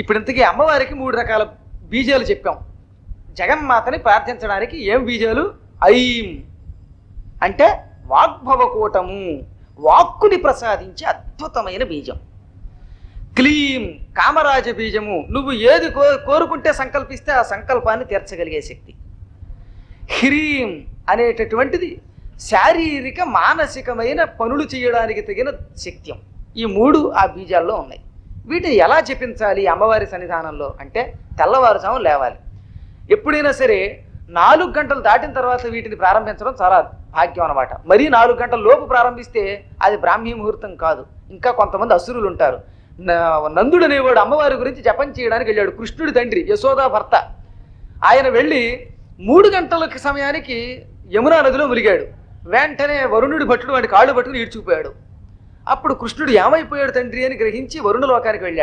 ఇప్పుడు ఇంతకీ అమ్మవారికి 3 రకాల బీజాలు చెప్పాం. జగన్మాతని ప్రార్థించడానికి ఏం బీజాలు? ఐం అంటే వాగ్భవకూటము, వాక్కుని ప్రసాదించే అద్భుతమైన బీజం. క్లీం కామరాజ బీజము, నువ్వు ఏది కోరుకుంటే సంకల్పిస్తే ఆ సంకల్పాన్ని తీర్చగలిగే శక్తి. హ్రీం అనేటటువంటిది శారీరక మానసికమైన పనులు చేయడానికి తగిన శక్త్యం. ఈ 3 ఆ బీజాల్లో ఉన్నాయి. వీటిని ఎలా జపించాలి అమ్మవారి సన్నిధానంలో అంటే తెల్లవారుజాము లేవాలి. ఎప్పుడైనా సరే 4 గంటలు దాటిన తర్వాత వీటిని ప్రారంభించడం చాలా భాగ్యం అన్నమాట. మరీ 4 గంటల లోపు ప్రారంభిస్తే అది బ్రాహ్మీ ముహూర్తం కాదు. ఇంకా కొంతమంది అసురులు ఉంటారు. నందుడు అనేవాడు అమ్మవారి గురించి జపం చేయడానికి వెళ్ళాడు. కృష్ణుడి తండ్రి యశోదా భర్త. ఆయన వెళ్ళి 3 గంటల సమయానికి యమునా నదిలో మునిగాడు. వెంటనే వరుణుడి భట్టుడు వాడి కాళ్ళు పట్టుకుని ఈడ్చుకుపోయాడు. అప్పుడు కృష్ణుడు ఏమైపోయాడు తండ్రి అని గ్రహించి వరుణ లోకానికి వెళ్ళాడు.